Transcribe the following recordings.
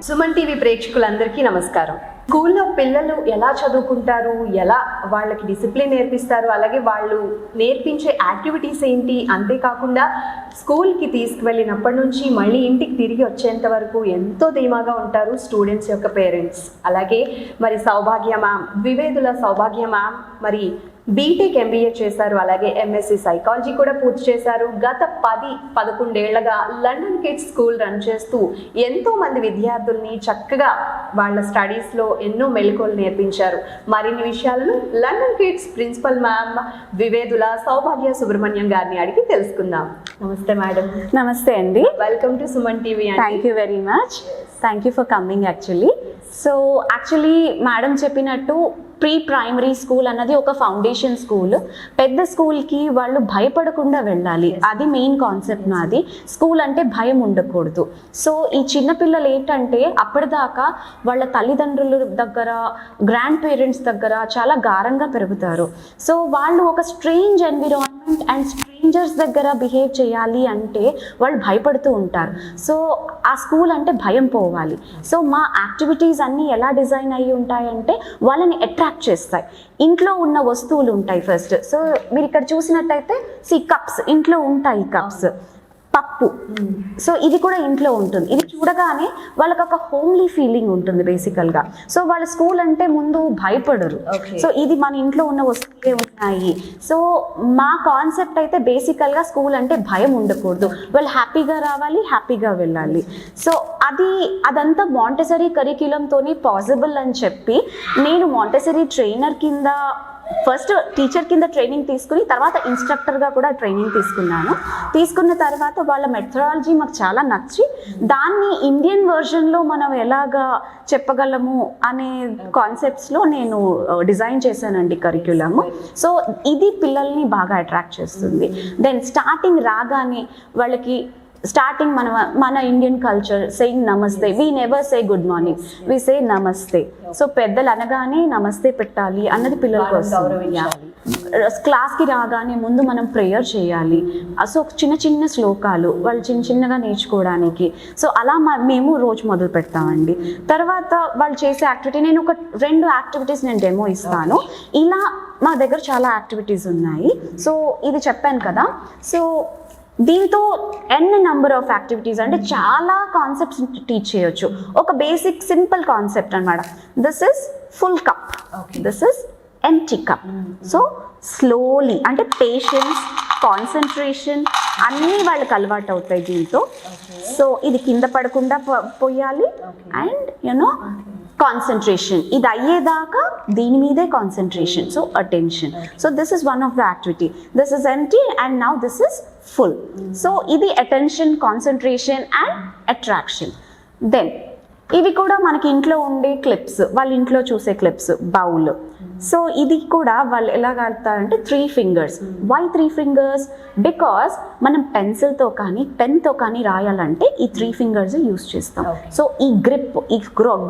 Suman TV ప్రేక్షకులందరికీ నమస్కారం. స్కూల్లో పిల్లలు ఎలా చదువుకుంటారు, ఎలా వాళ్ళకి డిసిప్లిన్ నేర్పిస్తారు, అలాగే వాళ్ళు నేర్పించే యాక్టివిటీస్ ఏంటి, అంతేకాకుండా స్కూల్కి తీసుకువెళ్ళినప్పటి నుంచి మళ్ళీ ఇంటికి తిరిగి వచ్చేంత వరకు ఎంతో ధీమాగా ఉంటారు స్టూడెంట్స్ యొక్క పేరెంట్స్. అలాగే మరి సౌభాగ్య మ్యామ్, ద్వివేదుల సౌభాగ్య మ్యామ్ మరి బీటెక్ ఎంబీఏ చేశారు, అలాగే ఎంఎస్సి సైకాలజీ కూడా పూర్తి చేశారు. గత 10-11 ఏళ్లుగా లండన్ కిడ్స్ స్కూల్ రన్ చేస్తూ ఎంతో మంది విద్యార్థుల్ని చక్కగా వాళ్ళ స్టడీస్లో ఎన్నో మెళకువలు నేర్పించారు. మరిన్ని విషయాలను London kids principal ma'am Dwivedula Soubhagya Subrahmanyam గారిని అడిగి తెలుసుకుందాం. నమస్తే మేడం. నమస్తే అండి. Welcome to Suman TV. Thank you very much. Thank you for coming. Actually madam చెప్పినట్టు ప్రీ ప్రైమరీ స్కూల్ అన్నది ఒక ఫౌండేషన్ స్కూల్. పెద్ద స్కూల్కి వాళ్ళు భయపడకుండా వెళ్ళాలి, అది మెయిన్ కాన్సెప్ట్ నాది. స్కూల్ అంటే భయం ఉండకూడదు. సో ఈ చిన్నపిల్లలు ఏంటంటే అప్పటిదాకా వాళ్ళ తల్లిదండ్రుల దగ్గర, గ్రాండ్ పేరెంట్స్ దగ్గర చాలా గారంగా పెరుగుతారు. సో వాళ్ళు ఒక స్ట్రేంజ్ ఎన్విరాన్మెంట్ అండ్ స్ట్రేంజర్స్ దగ్గర బిహేవ్ చేయాలి అంటే వాళ్ళు భయపడుతూ ఉంటారు. సో ఆ స్కూల్ అంటే భయం పోవాలి. సో మా యాక్టివిటీస్ అన్నీ ఎలా డిజైన్ అయ్యి ఉంటాయంటే వాళ్ళని అట్రాక్ట్ చేస్తాయి. ఇంట్లో ఉన్న వస్తువులు ఉంటాయి ఫస్ట్. సో మీరు ఇక్కడ చూసినట్టయితే కప్స్ ఇంట్లో ఉంటాయి, కప్స్, పప్పు. సో ఇది కూడా ఇంట్లో ఉంటుంది. ఇది చూడగానే వాళ్ళకి ఒక హోమ్లీ ఫీలింగ్ ఉంటుంది బేసికల్గా. సో వాళ్ళ స్కూల్ అంటే ముందు భయపడరు. సో ఇది మన ఇంట్లో ఉన్న వస్తువులే ఉన్నాయి. సో మా కాన్సెప్ట్ అయితే బేసికల్గా స్కూల్ అంటే భయం ఉండకూడదు, వాళ్ళు హ్యాపీగా రావాలి, హ్యాపీగా వెళ్ళాలి. సో అదంతా మాంటెసరీ కరిక్యులంతోనే పాసిబుల్ అని చెప్పి నేను మాంటెసరీ ట్రైనర్ కింద ఫస్ట్ టీచర్ కింద ట్రైనింగ్ తీసుకుని తర్వాత ఇన్స్ట్రక్టర్గా కూడా ట్రైనింగ్ తీసుకున్నాను. తీసుకున్న తర్వాత వాళ్ళ మెథడాలజీ మాకు చాలా నచ్చి దాన్ని ఇండియన్ వర్జన్లో మనం ఎలాగా చెప్పగలము అనే కాన్సెప్ట్స్లో నేను డిజైన్ చేశానండి కరిక్యులమ్. సో ఇది పిల్లల్ని బాగా అట్రాక్ట్ చేస్తుంది. దెన్ స్టార్టింగ్ రాగానే వాళ్ళకి మన ఇండియన్ కల్చర్ సేయింగ్ నమస్తే. We never say good morning, we say నమస్తే. సో పెద్దలు అనగానే నమస్తే పెట్టాలి అన్నది పిల్లలకు వస్తుంది. క్లాస్కి రాగానే ముందు మనం ప్రేయర్ చేయాలి. సో చిన్న చిన్న శ్లోకాలు వాళ్ళు చిన్నగా నేర్చుకోవడానికి. సో అలా మేము రోజు మొదలు పెడతామండి. తర్వాత వాళ్ళు చేసే యాక్టివిటీ, నేను ఒక 2 యాక్టివిటీస్ నేను డెమో ఇస్తాను. ఇలా మా దగ్గర చాలా యాక్టివిటీస్ ఉన్నాయి. సో ఇది చెప్పాను కదా. సో దీంతో నెంబర్ ఆఫ్ యాక్టివిటీస్, అంటే చాలా కాన్సెప్ట్స్ టీచ్ చేయొచ్చు. ఒక బేసిక్ సింపుల్ కాన్సెప్ట్ అనమాట. This is full cup, this is empty cup. So slowly అంటే పేషెన్స్, కాన్సన్ట్రేషన్ అన్నీ వాళ్ళకి అలవాటు అవుతాయి దీంతో. సో ఇది కింద పడకుండా పోయాలి అండ్ కాన్సన్ట్రేషన్, ఇది అయ్యేదాకా దీని మీదే concentration. So attention. So this is one of the activity. This is empty and now this is full. So ఇది attention, concentration and attraction. Then ఇవి కూడా మనకి ఇంట్లో ఉండే క్లిప్స్, వాళ్ళ ఇంట్లో చూసే క్లిప్స్, బౌల్. సో ఇది కూడా వాళ్ళు ఎలా ఆడతారంటే 3 fingers. Why 3 fingers? బికాస్ మనం పెన్సిల్తో కానీ పెన్తో కానీ రాయాలంటే ఈ 3 fingers యూస్ చేస్తాం. సో ఈ గ్రిప్, ఈ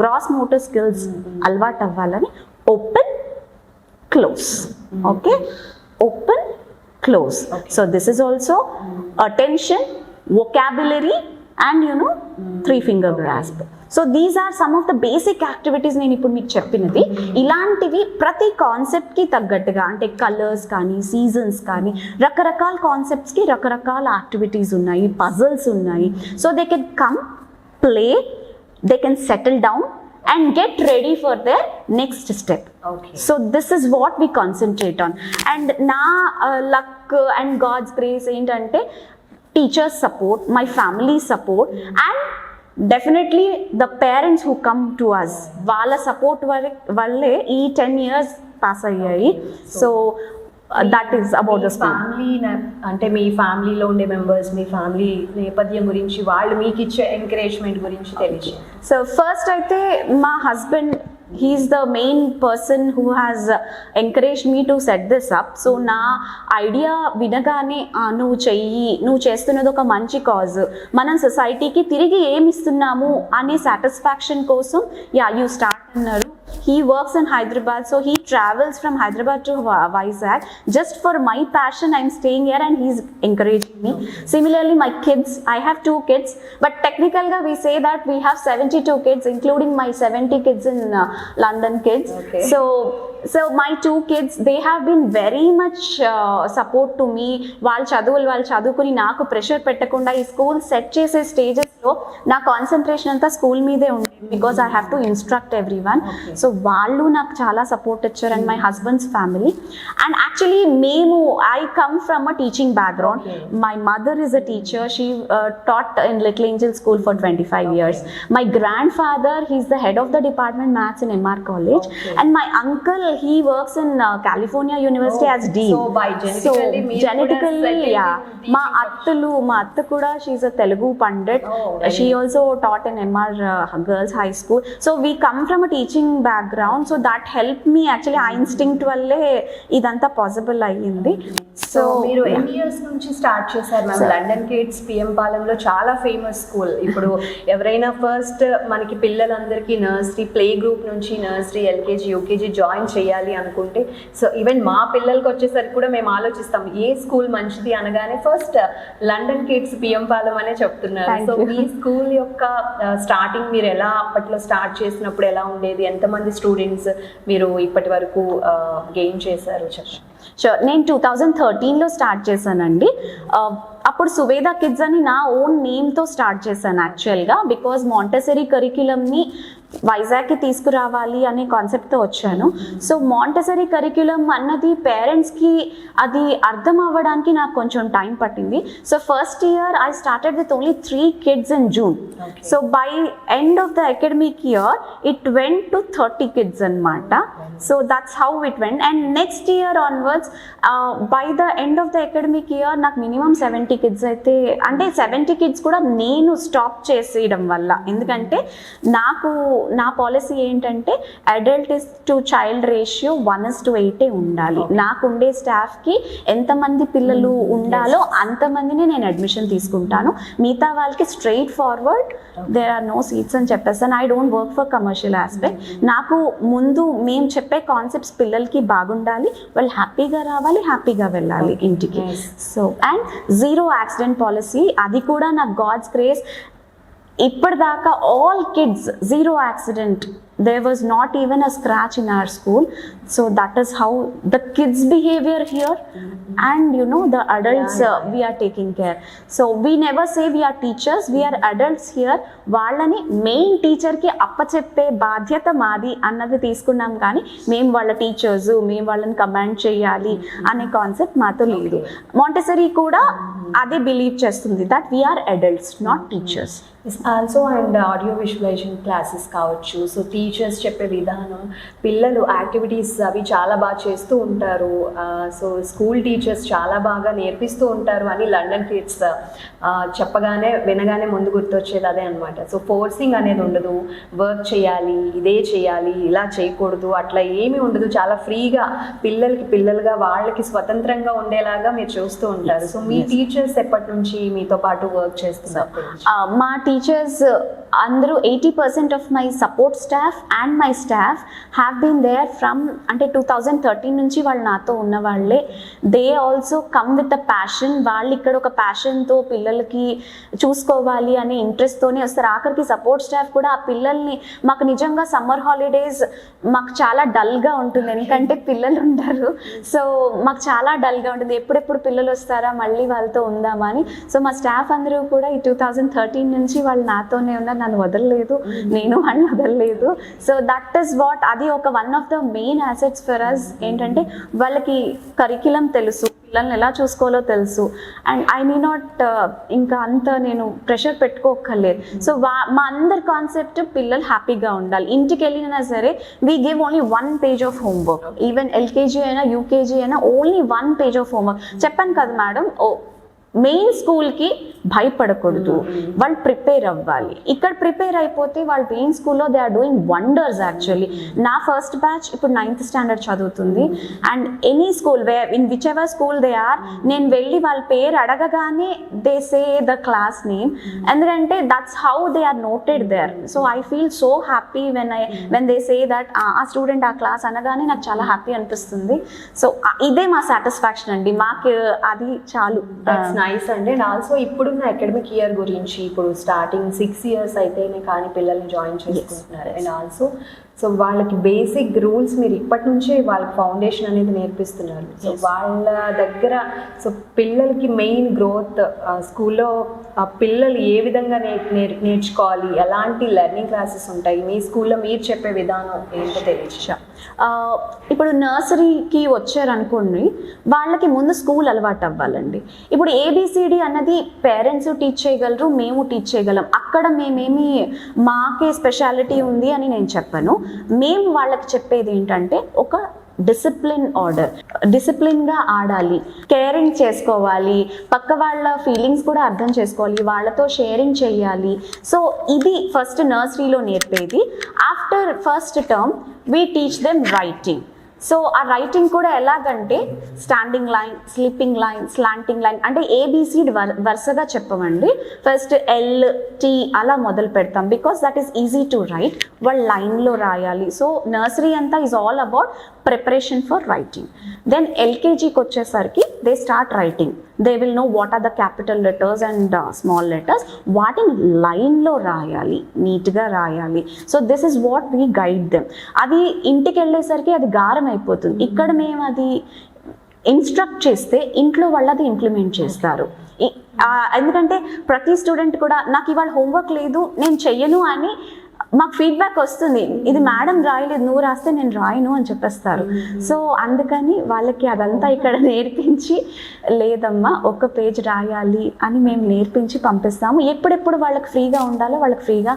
గ్రాస్ మోటార్ స్కిల్స్ అలవాటు అవ్వాలని open close. Okay, open close. So this is also attention, vocabulary and 3 finger grasp. So these are some of the basic activities నేను ఇప్పుడు మీకు చెప్పినది. ఇలాంటివి ప్రతి కాన్సెప్ట్కి తగ్గట్టుగా, అంటే కలర్స్ కానీ సీజన్స్ కానీ రకరకాల కాన్సెప్ట్స్కి రకరకాల యాక్టివిటీస్ ఉన్నాయి, పజల్స్ ఉన్నాయి. So they can come, play, they can settle down and get ready for their next step. So this is what we concentrate on. And na luck and God's grace ఏంటంటే teachers support, my family support and definitely the parents who come to us, వాళ్ళ support వల్లే ఈ 10 years pass అయ్యాయి. So that is about the family. అంటే మీ ఫ్యామిలీలో ఉండే members, మీ family నేపథ్యం గురించి, వాళ్ళు మీకు ఇచ్చే ఎంకరేజ్మెంట్ గురించి తెలిసి. సో ఫస్ట్ అయితే మా husband, he is the main person who has encouraged me to set this up. So నా ఐడియా వినగానే నువ్వు చేస్తున్నది ఒక మంచి కాజ్, మనం సొసైటీకి తిరిగి ఏమి ఇస్తున్నాము అనే సాటిస్ఫాక్షన్ కోసం యూ స్టార్ట్ అన్నారు. he works in Hyderabad, so he travels from Hyderabad to Vizag. Just for my passion, I'm staying here and he's encouraging me. Similarly, my kids, I have 2 kids, but technically we say that we have 72 kids, including my 70 kids in London kids. Okay. So my 2 kids, they have been very much support to me. వాళ్ళు చదువుకుని నాకు pressure పెట్టకుండా ఈ school set చేసే స్టేజెస్లో నా concentration అంతా school మీదే ఉంది, because I have to instruct every one. So వాళ్ళు నాకు చాలా సపోర్ట్ ఇచ్చారు and my husband's family. And actually I come from a teaching background. My mother is a teacher. She taught in Little Angel School for 25 years. My grandfather, he's the head of the department maths in MR College. And my uncle, he works in California University as dean. So by genetically, yeah. మా అత్త కూడా, she's a Telugu pandit. She also taught in MR Girls High School. So we come from a teaching background, so that helped me actually. ఆ instinct వల్లే ఇదంతా possible అయ్యింది. So మీరు ఎన్ని years నుంచి స్టార్ట్ చేశారు మ్యామ్? లండన్ కిడ్స్ పిఎం పాలెంలో చాలా famous school. ఇప్పుడు ఎవరైనా ఫస్ట్ మనకి పిల్లలందరికీ నర్సరీ ప్లే గ్రూప్ నుంచి నర్సరీ ఎల్కేజీ యూకేజీ జాయిన్ చేయాలి అనుకుంటే, సో ఈవెన్ మా పిల్లలకి వచ్చేసరికి కూడా మేము ఆలోచిస్తాం ఏ స్కూల్ మంచిది అనగానే first London kids PM Palem అనే చెప్తున్నారు. సో మీ స్కూల్ యొక్క స్టార్టింగ్ మీరు ఎలా అప్పట్లో స్టార్ట్ చేసినప్పుడు ఎలా ఉండేది, ఎంతమంది స్టూడెంట్స్ మీరు ఇప్పటి వరకు గెయిన్ చేశారు చెప్పండి. షూర్. నేను 2013లో స్టార్ట్ చేశానండి. అప్పుడు సువేదా కిడ్స్ అని నా ఓన్ నేమ్తో స్టార్ట్ చేశాను యాక్చువల్గా, బికాజ్ మాంటెసరీ కరిక్యులమ్ని వైజాగ్కి తీసుకురావాలి అనే కాన్సెప్ట్తో వచ్చాను. సో మాంటెసరీ కరిక్యులం అన్నది పేరెంట్స్కి అది అర్థం అవ్వడానికి నాకు కొంచెం టైం పట్టింది. So first year I started with only 3 kids in June. So by end of the academic year it went to 30 kids అనమాట. So that's how it went. And next year onwards by the end of the academic year నాకు minimum 70 kids అయితే, అంటే 70 kids కూడా నేను stop చేసేయడం వల్ల. ఎందుకంటే నా పాలసీ ఏంటంటే adult is to child ratio 1:8 ఉండాలి. నాకుండే స్టాఫ్కి ఎంతమంది పిల్లలు ఉండాలో అంతమందిని నేను అడ్మిషన్ తీసుకుంటాను. మిగతా వాళ్ళకి straight forward there are no seats అని చెప్పేస్తాను. I don't work for commercial aspect. నాకు ముందు మేము చెప్పే కాన్సెప్ట్స్ పిల్లలకి బాగుండాలి, వాళ్ళు హ్యాపీగా రావాలి, హ్యాపీగా వెళ్ళాలి ఇంటికి. సో అండ్ 0 accident పాలసీ, అది కూడా నాకు గాడ్స్ గ్రేస్. ఇప్పటిదాకా all kids 0 accident. There was not even a scratch in our school. So that is how the kids behavior here, and the adults we are taking care. So we never say we are teachers, we are adults here. వాళ్ళని main టీచర్కి అప్పచెప్పే బాధ్యత మాది అన్నది తీసుకున్నాం, కానీ మేము వాళ్ళ teachers, మేము వాళ్ళని కమాండ్ చేయాలి అనే కాన్సెప్ట్ మాతో లేదు. మాంటెసరీ కూడా అదే బిలీవ్ చేస్తుంది, that we're adults not teachers. Also and audio visualisation classes కావచ్చు. సో టీచర్స్ చెప్పే విధానం, పిల్లలు యాక్టివిటీస్ అవి చాలా బాగా చేస్తూ ఉంటారు. సో స్కూల్ టీచర్స్ చాలా బాగా నేర్పిస్తూ ఉంటారు అని లండన్ కిడ్స్ చెప్పగానే వినగానే ముందు గుర్తొచ్చేది అదే అనమాట. సో ఫోర్సింగ్ అనేది ఉండదు, వర్క్ చేయాలి, ఇదే చేయాలి, ఇలా చేయకూడదు, అట్లా ఏమీ ఉండదు. చాలా ఫ్రీగా పిల్లలుగా వాళ్ళకి స్వతంత్రంగా ఉండేలాగా మీరు చూస్తూ ఉంటారు. సో మీ టీచర్స్ ఎప్పటి నుంచి మీతో పాటు వర్క్ చేస్తున్నారు? మా టీచర్స్ అందరూ 80% of my support staff and my staff have been there from, అంటే 2013 నుంచి వాళ్ళు నాతో ఉన్న వాళ్ళే. They also come with a passion. వాళ్ళు ఇక్కడ ఒక ప్యాషన్తో పిల్లలకి చూసుకోవాలి అనే ఇంట్రెస్ట్తోనే వస్తారు. ఆఖరికి సపోర్ట్ స్టాఫ్ కూడా ఆ పిల్లల్ని, మాకు నిజంగా సమ్మర్ హాలిడేస్ మాకు చాలా డల్గా ఉంటుంది, ఎందుకంటే పిల్లలు ఉంటారు. సో మాకు చాలా డల్గా ఉంటుంది, ఎప్పుడెప్పుడు పిల్లలు వస్తారా మళ్ళీ వాళ్ళతో ఉందామని. సో మా స్టాఫ్ అందరూ కూడా ఈ 2013 నుంచి వాళ్ళు నాతోనే ఉన్నారు, నన్ను వదలలేదు, నేను వాళ్ళని వదలలేదు. సో దట్ ఈస్ వాట్, అది ఒక one of the main assets for us. ఏంటంటే వాళ్ళకి కరిక్యులం తెలుసు, పిల్లల్ని ఎలా చూసుకోవాలో తెలుసు, అండ్ ఐ నీ నాట్ ఇంకా అంత నేను ప్రెషర్ పెట్టుకోక్కర్లేదు. సో మా అందరి కాన్సెప్ట్ పిల్లలు హ్యాపీగా ఉండాలి. ఇంటికి వెళ్ళినా సరే we give only 1 page of homework. Even LKG అయినా యూకేజీ అయినా ఓన్లీ 1 page ఆఫ్ హోంవర్క్. చెప్పాను కదా మేడం, మెయిన్ స్కూల్కి భయపడకూడదు, వాళ్ళు ప్రిపేర్ అవ్వాలి. ఇక్కడ ప్రిపేర్ అయిపోతే వాళ్ళు మెయిన్ స్కూల్లో they are doing wonders. Actually నా ఫస్ట్ బ్యాచ్ ఇప్పుడు 9th స్టాండర్డ్ చదువుతుంది. And any school in which ever school they are, నేను వెళ్ళి వాళ్ళ పేరు అడగగానే they say the class name, ఎందుకంటే that's how they are noted there. So I feel so happy when they say that ఆ student ఆ class అనగానే నాకు చాలా హ్యాపీ అనిపిస్తుంది. సో ఇదే మా సాటిస్ఫాక్షన్ అండి, మాకు అది చాలు. నైస్ అండి. అండ్ ఆల్సో ఇప్పుడున్న అకాడమిక్ ఇయర్ గురించి, ఇప్పుడు స్టార్టింగ్ 6 years అయితేనే కానీ పిల్లల్ని జాయిన్ చేసుకుంటున్నారు. అండ్ ఆల్సో సో వాళ్ళకి బేసిక్ రూల్స్ మీరు ఇప్పటి నుంచే వాళ్ళకి ఫౌండేషన్ అనేది నేర్పిస్తున్నారు. సో వాళ్ళ దగ్గర సో పిల్లలకి మెయిన్ గ్రోత్ స్కూల్లో పిల్లలు ఏ విధంగా నేర్చుకోవాలి, ఎలాంటి లెర్నింగ్ క్లాసెస్ ఉంటాయి, మీ స్కూల్లో మీరు చెప్పే విధానం ఏంటో తెలియచా? ఇప్పుడు నర్సరీకి వచ్చారనుకోండి, వాళ్ళకి ముందు స్కూల్ అలవాటు అవ్వాలండి. ఇప్పుడు ఏబిసిడి అన్నది పేరెంట్స్ టీచ్ చేయగలరు, మేము టీచ్ చేయగలం. అక్కడ మేమేమి మాకే స్పెషాలిటీ ఉంది అని నేను చెప్పను. మేము వాళ్ళకి చెప్పేది ఏంటంటే ఒక డిసిప్లిన్ ఆర్డర్, డిసిప్లిన్గా ఆడాలి, కేరింగ్ చేసుకోవాలి, పక్క వాళ్ళ ఫీలింగ్స్ కూడా అర్థం చేసుకోవాలి, వాళ్ళతో షేరింగ్ చేయాలి. సో ఇది ఫస్ట్ నర్సరీలో నేర్పేది. After first term we teach them writing. So ఆ రైటింగ్ కూడా ఎలాగంటే standing line, sleeping line, slanting line, అంటే ఏబిసిడి వరుసగా చెప్పమండి. ఫస్ట్ LT అలా మొదలు పెడతాం, because that is easy to write. వాళ్ళు లైన్లో రాయాలి. సో నర్సరీ అంతా is all about preparation for writing. Then ఎల్కేజీకి వచ్చేసరికి they start writing. They will know what are the capital letters and small letters. వాటిని లైన్లో రాయాలి, నీట్గా రాయాలి. So this is what we guide them. అది ఇంటికి వెళ్ళేసరికి అది గారం అయిపోతుంది. ఇక్కడ మేము అది ఇన్స్ట్రక్ట్ చేస్తే ఇంట్లో వాళ్ళు అది ఇంప్లిమెంట్ చేస్తారు. ఎందుకంటే ప్రతి స్టూడెంట్ కూడా నాకు ఇవాళ హోంవర్క్ లేదు, నేను చెయ్యను అని మాకు ఫీడ్బ్యాక్ వస్తుంది. ఇది మేడం రాయలేదు, నువ్వు రాస్తే నేను రాయను అని చెప్పేస్తారు. సో అందుకని వాళ్ళకి అదంతా ఇక్కడ నేర్పించి, లేదమ్మా ఒక పేజ్ రాయాలి అని మేము నేర్పించి పంపిస్తాము. ఎప్పుడెప్పుడు వాళ్ళకి ఫ్రీగా ఉండాలో వాళ్ళకి ఫ్రీగా,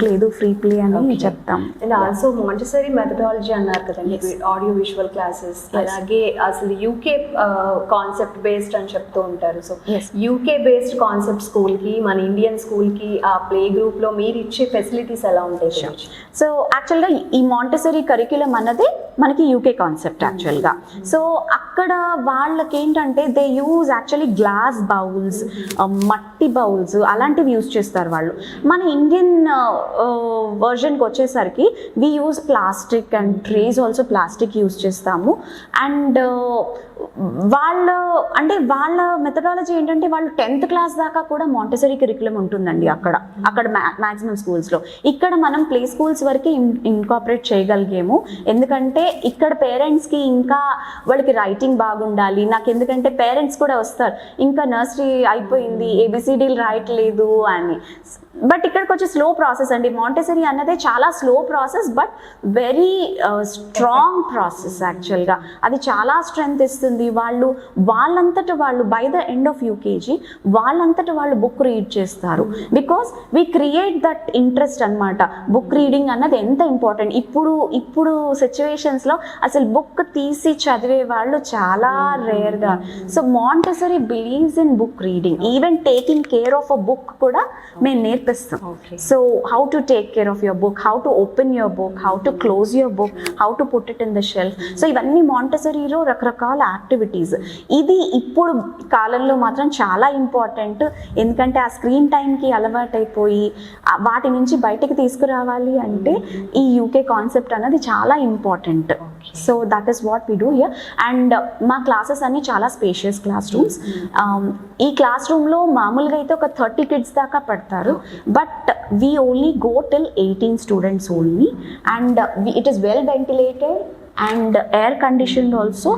లేదు ఫ్రీ ప్లే అని చెప్తాం. అండ్ ఆల్సో మాంటెసరీ మెథడాలజీ అన్నారు కదండి, ఆడియో విజువల్ క్లాసెస్, అలాగే అసలు యూకే కాన్సెప్ట్ బేస్డ్ అని చెప్తూ ఉంటారు. సో యూకే బేస్డ్ కాన్సెప్ట్ స్కూల్కి మన ఇండియన్ స్కూల్కి ఆ ప్లే గ్రూప్లో మీరు ఇచ్చే ఫెసిలిటీస్ ఎలా ఉంటాయి? సో యాక్చువల్గా ఈ మాంటెసరీ కరిక్యులం అన్నది మనకి యూకే కాన్సెప్ట్ యాక్చువల్గా. సో అక్కడ వాళ్ళకి ఏంటంటే they use actually glass bowls, మట్టి బౌల్స్ అలాంటివి యూజ్ చేస్తారు వాళ్ళు. మన ఇండియన్ వర్జన్కి వచ్చేసరికి we use plastic and trace also plastic use చేస్తాము. అండ్ వాళ్ళ మెథడాలజీ ఏంటంటే వాళ్ళు 10th క్లాస్ దాకా కూడా మాంటెసరీ కరిక్యులం ఉంటుందండి అక్కడ మ్యాక్సిమం స్కూల్స్లో. ఇక్కడ మనం ప్లే స్కూల్స్ వరకు ఇన్కార్పొరేట్ చేయగలిగాము. ఎందుకంటే ఇక్కడ పేరెంట్స్కి ఇంకా వాళ్ళకి రైటింగ్ బాగుండాలి. నాకు ఎందుకంటే పేరెంట్స్ కూడా వస్తారు, ఇంకా నర్సరీ అయిపోయింది ఏబిసిడీలు రాయట్లేదు అని. బట్ ఇక్కడికి వచ్చి స్లో ప్రాసెస్ అండి. మాంటెసరీ అన్నదే చాలా slow process, but very strong process. యాక్చువల్గా అది చాలా స్ట్రెంగ్త్ ఇస్తుంది. వాళ్ళంతట వాళ్ళు by the end of UKG వాళ్ళంతట వాళ్ళు బుక్ రీడ్ చేస్తారు. Because we create that interest అనమాట. బుక్ రీడింగ్ అన్నది ఎంత ఇంపార్టెంట్. ఇప్పుడు సిచ్యువేషన్స్లో అసలు బుక్ తీసి చదివే వాళ్ళు చాలా రేర్గా. So Montessori believes in book reading. Even taking care of a book కూడా మేము నేర్పిస్తాం. So how to take care of your book, how to open your book, how to close your book, how to put it in the shelf. So ఇవన్నీ మాంటెసరీలో రకరకాల activities. ఇది ఇప్పుడు కాలంలో మాత్రం చాలా important. ఎందుకంటే ఆ స్క్రీన్ టైంకి అలవాటైపోయి వాటి నుంచి బయటకు తీసుకురావాలి అంటే ఈ యూకే కాన్సెప్ట్ అనేది చాలా important. So that is what we do here. And మా క్లాసెస్ అన్నీ చాలా స్పేషియస్ క్లాస్ రూమ్స్. ఈ క్లాస్ రూమ్లో మామూలుగా అయితే ఒక 30 kids దాకా పడతారు. But we only go till 18 students only, and it is well ventilated and air conditioned also,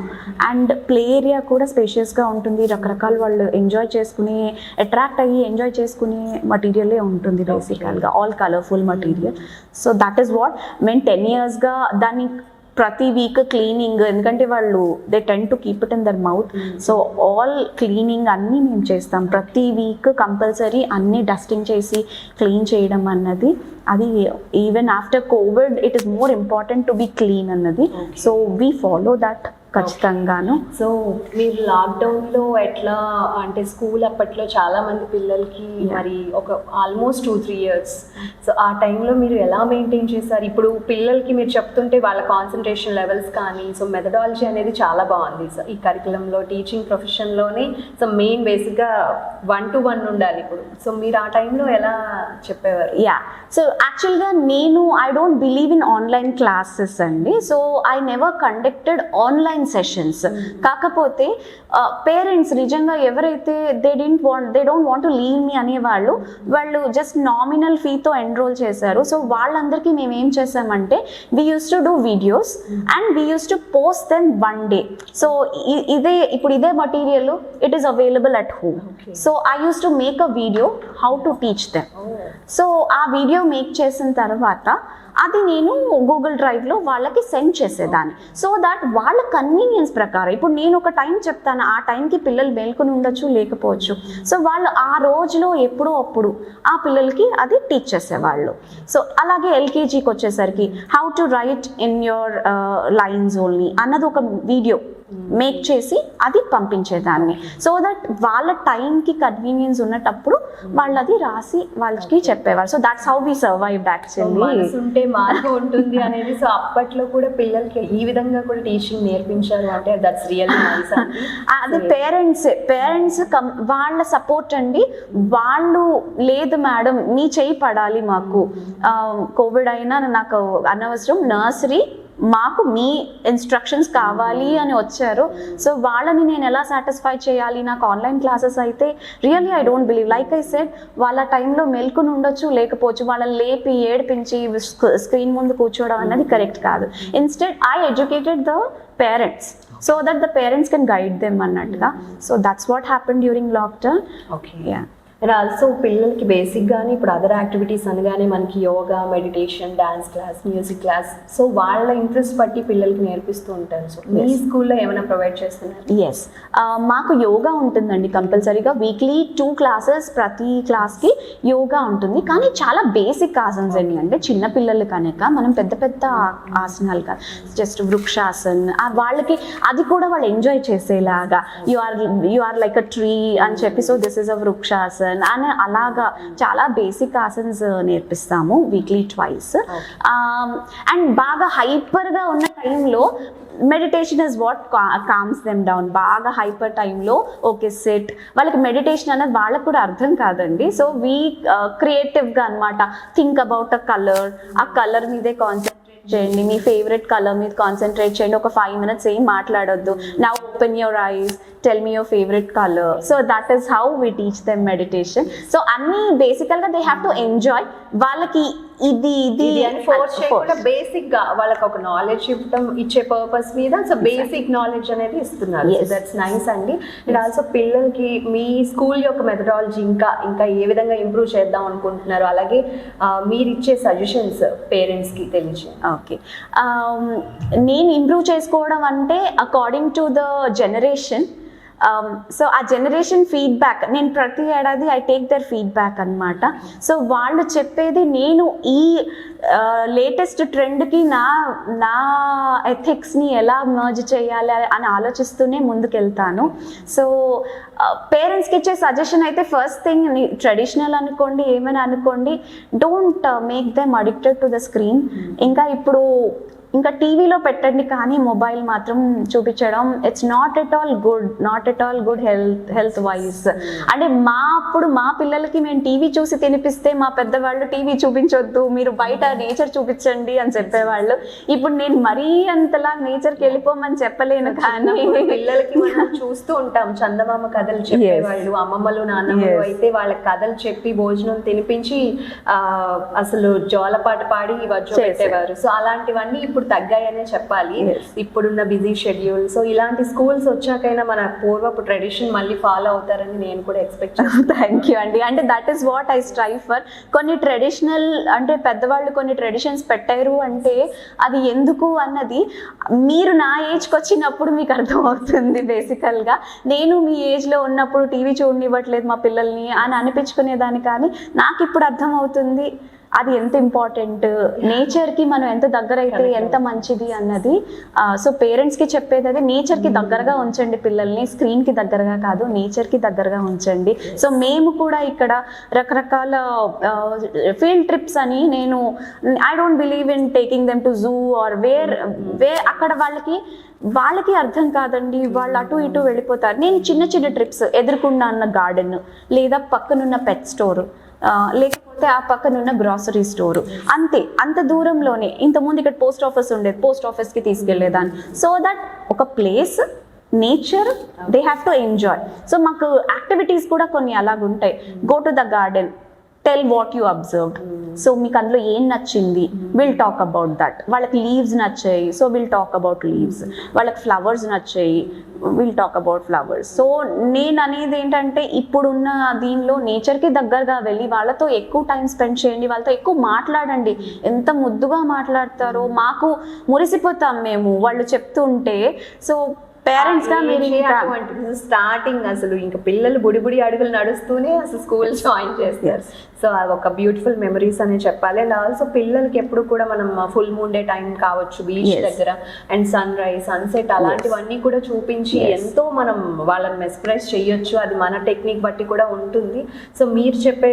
and play area కూడా స్పేషియస్గా ఉంటుంది. రకరకాల వాళ్ళు ఎంజాయ్ చేసుకునే, అట్రాక్ట్ అయ్యి ఎంజాయ్ చేసుకునే మటీరియలే ఉంటుంది బేసికల్గా, all colourful material. So that is what మేము 10 yearsగా దాన్ని ప్రతి వీక్ క్లీనింగ్, ఎందుకంటే వాళ్ళు they tend to keep it in their mouth. So all cleaning అన్నీ మేము చేస్తాం. ప్రతి వీక్ కంపల్సరీ అన్నీ డస్టింగ్ చేసి క్లీన్ చేయడం అన్నది, అది even after COVID it is more important to be clean అన్నది. సో వీ ఫాలో దట్ ఖచ్చితంగాను. సో మీరు లాక్డౌన్లో ఎట్లా అంటే స్కూల్ అప్పట్లో చాలా మంది పిల్లలకి మరి ఒక ఆల్మోస్ట్ 2-3 years, సో ఆ టైంలో మీరు ఎలా మెయింటైన్ చేశారు? ఇప్పుడు పిల్లలకి మీరు చెప్తుంటే వాళ్ళ కాన్సన్ట్రేషన్ లెవెల్స్ కానీ సో మెథడాలజీ అనేది చాలా బాగుంది. సో ఈ కరికులంలో టీచింగ్ ప్రొఫెషన్లోనే సో మెయిన్ బేసిక్గా 1-to-1 ఉండాలి ఇప్పుడు. సో మీరు ఆ టైంలో ఎలా చెప్పేవారు? యా, సో యాక్చువల్గా నేను I don't believe in online classes అండి. So I never conducted online sessions. కాకపోతే పేరెంట్స్ నిజంగా ఎవరైతే they don't want to leave me అనేవాళ్ళు, వాళ్ళు జస్ట్ నామినల్ ఫీతో ఎన్రోల్ చేశారు. సో వాళ్ళందరికీ మేము ఏం చేసామంటే we use to do videos and we use to post them 1 day. So ఇదే material it is available at home. So I use to make a video how to teach them. So ఆ video make చేసిన తర్వాత అది నేను Google డ్రైవ్లో వాళ్ళకి send చేసేదాన్ని. So that వాళ్ళ కన్వీనియన్స్ ప్రకారం ఇప్పుడు నేను ఒక టైం చెప్తాను, ఆ టైంకి పిల్లలు మేల్కొని ఉండొచ్చు లేకపోవచ్చు. సో వాళ్ళు ఆ రోజులో ఎప్పుడో అప్పుడు ఆ పిల్లలకి అది టీచ్ చేసేవాళ్ళు. సో అలాగే ఎల్కేజీకి వచ్చేసరికి how to right in your lines only అన్నది ఒక వీడియో మేక్ చేసి అది పంపించేదాన్ని. సో దట్ వాళ్ళ టైంకి కన్వీనియన్స్ ఉన్నటప్పుడు వాళ్ళు అది రాసి వాళ్ళకి చెప్పేవారు. So that's how we survived actually. మనసుంటే మార్పు ఉంటుంది అనేది. సో అప్పట్లో కూడా పిల్లలకి ఈ విధంగా కూడా టీచింగ్ నేర్పించారు అంటే దట్స్ రియల్లీ నైస్. అది పేరెంట్స్ వాళ్ళ సపోర్ట్ అండి. వాళ్ళు లేదు మేడం మీ చేయి పడాలి మాకు, కోవిడ్ అయినా నాకు అనవసరం, నర్సరీ మాకు మీ ఇన్స్ట్రక్షన్స్ కావాలి అని వచ్చారు. సో వాళ్ళని నేను ఎలా సాటిస్ఫై చేయాలి? నాకు ఆన్లైన్ క్లాసెస్ అయితే really I don't believe, like I said వాళ్ళ టైంలో మెల్కొని ఉండొచ్చు లేకపోవచ్చు, వాళ్ళని లేపి ఏడిపించి స్క్రీన్ ముందు కూర్చోవడం అన్నది కరెక్ట్ కాదు. Instead I educated the parents so that the parents can guide them అన్నట్టుగా. So that's what happened during lockdown. Okay. Yeah. And also పిల్లలకి బేసిక్గానే ఇప్పుడు అదర్ యాక్టివిటీస్ అనగానే మనకి yoga, meditation, dance class, music class, so వాళ్ళ interest బట్టి పిల్లలకి నేర్పిస్తూ ఉంటారు. సో మీ స్కూల్లో ఏమైనా ప్రొవైడ్ చేస్తున్నారు? ఎస్, మాకు యోగా ఉంటుందండి కంపల్సరీగా. వీక్లీ 2 classes, ప్రతి క్లాస్కి యోగా ఉంటుంది. కానీ చాలా బేసిక్ ఆసన్స్ అండి, అంటే చిన్న పిల్లలు కనుక మనం పెద్ద పెద్ద ఆసనాలు కాదు, జస్ట్ వృక్షాసన్ వాళ్ళకి అది కూడా వాళ్ళు ఎంజాయ్ చేసేలాగా you are like a tree అని చెప్పి, so this is a Vrikshasan అని అలాగా చాలా బేసిక్ ఆసన్స్ నేర్పిస్తాము వీక్లీ 2 times. అండ్ బాగా హైపర్గా ఉన్న టైంలో meditation is what calms them down. బాగా హైపర్ టైంలో ఓకే సెట్, వాళ్ళకి మెడిటేషన్ అనేది వాళ్ళకు కూడా అర్థం కాదండి. సో వీ క్రియేటివ్గా అనమాట, థింక్ అబౌట్ అ కలర్, ఆ కలర్ మీదే కాన్సెప్ట్ చేయండి, మీ ఫేవరెట్ కలర్ మీద కాన్సన్ట్రేట్ చేయండి. ఒక 5 minutes ఏం మాట్లాడొద్దు. Now open your eyes, tell me your favourite colour. So that is how we teach them meditation. So అన్ని బేసికల్గా దే హ్యావ్ టు ఎంజాయ్. వాళ్ళకి ఇది ఫోర్స్ చేయకుండా బేసిక్ గా వాళ్ళకి ఒక నాలెడ్జ్ ఇచ్చే పర్పస్ మీద సో బేసిక్ నాలెడ్జ్ అనేది ఇస్తున్నారు. దట్స్ నైస్ అండి. అండ్ ఆల్సో పిల్లలకి మీ స్కూల్ యొక్క మెథడాలజీ ఇంకా ఏ విధంగా ఇంప్రూవ్ చేద్దాం అనుకుంటున్నారు, అలాగే మీరు ఇచ్చే సజెషన్స్ పేరెంట్స్ కి తెలియజేయండి. ఓకే, నేను ఇంప్రూవ్ చేసుకోవడం అంటే according to the generation. So ఆ జనరేషన్ ఫీడ్బ్యాక్ నేను ప్రతి ఏడాది ఐ టేక్ దర్ ఫీడ్బ్యాక్ అనమాట. సో వాళ్ళు చెప్పేది నేను ఈ లేటెస్ట్ ట్రెండ్కి నా ఎథిక్స్ని ఎలా మర్జ్ చేయాలి అని ఆలోచిస్తూనే ముందుకెళ్తాను. సో పేరెంట్స్కి ఇచ్చే సజెషన్ అయితే ఫస్ట్ థింగ్, ట్రెడిషనల్ అనుకోండి ఏమైనా అనుకోండి, don't make them addicted to the screen. ఇంకా టీవీలో పెట్టండి కానీ మొబైల్ మాత్రం చూపించడం it's not at all good health wise. అంటే మా పిల్లలకి మేము టీవీ చూసి తినిపిస్తే మా పెద్దవాళ్ళు టీవీ చూపించొద్దు, మీరు బయట నేచర్ చూపించండి అని చెప్పేవాళ్ళు. ఇప్పుడు నేను మరీ అంతలా నేచర్కి వెళ్ళిపోమని చెప్పలేను, కానీ పిల్లలకి మనం చూస్తూ ఉంటాం చందమామ కథలు చెప్పేవాళ్ళు, అమ్మమ్మలు నాన్నమ్మలు అయితే వాళ్ళ కథలు చెప్పి భోజనం తినిపించి అసలు జోలపాట పాడి వజ్జో పెట్టేవారు. సో అలాంటివన్నీ ఇప్పుడు తగ్గాయనే చెప్పాలి ఇప్పుడున్న బిజీ షెడ్యూల్. సో ఇలాంటి స్కూల్స్ వచ్చాకైనా మన పూర్వపు ట్రెడిషన్ మళ్ళీ ఫాలో అవుతారని నేను కూడా ఎక్స్పెక్ట్ చేస్తాను. థ్యాంక్ యూ అండి. అంటే that is what I strive for. కొన్ని ట్రెడిషనల్ అంటే పెద్దవాళ్ళు కొన్ని ట్రెడిషన్స్ పెట్టారు అంటే అది ఎందుకు అన్నది మీరు నా ఏజ్కి వచ్చినప్పుడు మీకు అర్థమవుతుంది. బేసికల్గా నేను మీ ఏజ్లో ఉన్నప్పుడు టీవీ చూడనివ్వట్లేదు మా పిల్లల్ని అని అనిపించుకునేదాన్ని, కానీ నాకు ఇప్పుడు అర్థమవుతుంది అది ఎంత ఇంపార్టెంట్, నేచర్కి మనం ఎంత దగ్గర అయితే ఎంత మంచిది అన్నది. సో పేరెంట్స్కి చెప్పేది అది, నేచర్కి దగ్గరగా ఉంచండి పిల్లల్ని, స్క్రీన్కి దగ్గరగా కాదు, నేచర్కి దగ్గరగా ఉంచండి. సో మేము కూడా ఇక్కడ రకరకాల ఫీల్డ్ ట్రిప్స్ అని, నేను I don't believe in taking them to zoo or where అక్కడ వాళ్ళకి అర్థం కాదండి, వాళ్ళు అటు ఇటు వెళ్ళిపోతారు. నేను చిన్న చిన్న ట్రిప్స్, ఎదురుకుండా ఉన్న గార్డెన్, లేదా పక్కనున్న పెట్ స్టోర్, లేకపోతే ఆ పక్కనున్న గ్రాసరీ స్టోరు, అంత దూరంలోనే. ఇంతకుముందు ఇక్కడ పోస్ట్ ఆఫీస్ ఉండేది, పోస్ట్ ఆఫీస్కి తీసుకెళ్లేదాన్ని. సో దట్ ఒక place, nature, they have to enjoy. So మాకు యాక్టివిటీస్ కూడా కొన్ని అలాగుంటాయి. Go to the garden, tell what you observed. So మీకు అందులో ఏం నచ్చింది, విల్ టాక్ అబౌట్ దట్. వాళ్ళకి లీవ్స్ నచ్చాయి, so will talk about leaves. వాళ్ళకి ఫ్లవర్స్ నచ్చాయి, will talk about flowers. So నేను అనేది ఏంటంటే, ఇప్పుడున్న దీనిలో నేచర్కి దగ్గరగా వెళ్ళి వాళ్ళతో ఎక్కువ టైం స్పెండ్ చేయండి, వాళ్ళతో ఎక్కువ మాట్లాడండి. ఎంత ముద్దుగా మాట్లాడతారో, మాకు మురిసిపోతాం మేము వాళ్ళు చెప్తుంటే. సో పేరెంట్స్ గా మీరు స్టార్టింగ్ అసలు ఇంకా పిల్లలు బుడి అడుగులు నడుస్తూనే అసలు స్కూల్ జాయిన్ చేస్తారు. సో అది ఒక బ్యూటిఫుల్ మెమరీస్ అనే చెప్పాలి. అండ్ ఆల్సో పిల్లలకి ఎప్పుడు కూడా మనం ఫుల్ మూన్ డే టైం కావచ్చు, బీచ్ దగ్గర, అండ్ సన్ రైజ్, సన్సెట్, అలాంటివన్నీ కూడా చూపించి ఎంతో మనం వాళ్ళని మెస్ప్రైజ్ చేయొచ్చు. అది మన టెక్నిక్ బట్టి కూడా ఉంటుంది. సో మీరు చెప్పే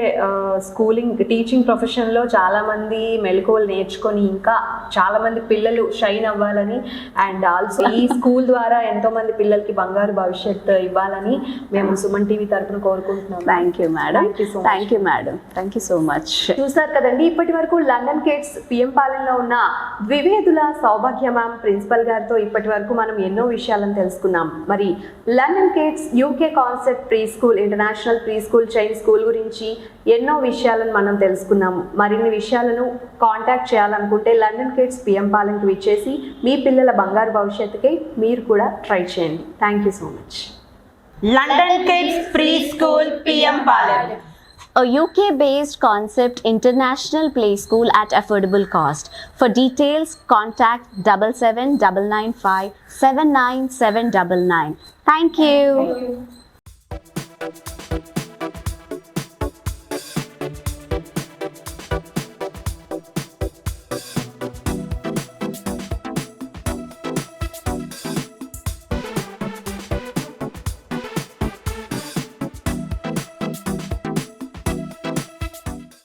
టీచింగ్ ప్రొఫెషన్లో చాలా మంది మెలకువలు నేర్చుకొని ఇంకా చాలా మంది పిల్లలు షైన్ అవ్వాలని, అండ్ ఆల్సో ఈ స్కూల్ ద్వారా ఎంతో మంది పిల్లలకి బంగారు భవిష్యత్తు ఇవ్వాలని మేము సుమన్ టీవీ తరపున కోరుకుంటున్నాం. Thank you madam. Thank you madam. Thank you so much. చూసారు కదండి, ఇప్పటి వరకు లండన్ కిడ్స్ పిఎం పాలెంలో ఉన్న ద్వివేదుల సౌభాగ్య మ్యామ్ ప్రిన్సిపల్ గారితో ఇప్పటి వరకు మనం ఎన్నో విషయాలను తెలుసుకున్నాం. మరి London kids UK concept pre school, international pre school chain school గురించి ఎన్నో విషయాలను మనం తెలుసుకున్నాము. మరిన్ని విషయాలను కాంటాక్ట్ చేయాలనుకుంటే లండన్ కిడ్స్ పిఎం పాలెంకి విచ్చేసి మీ పిల్లల బంగారు భవిష్యత్తుకై మీరు కూడా ట్రై చేయండి. Thank you so much. London kids pre school PM Palem, a UK-based concept international play school at affordable cost. For details, contact 7799579799. Thank you.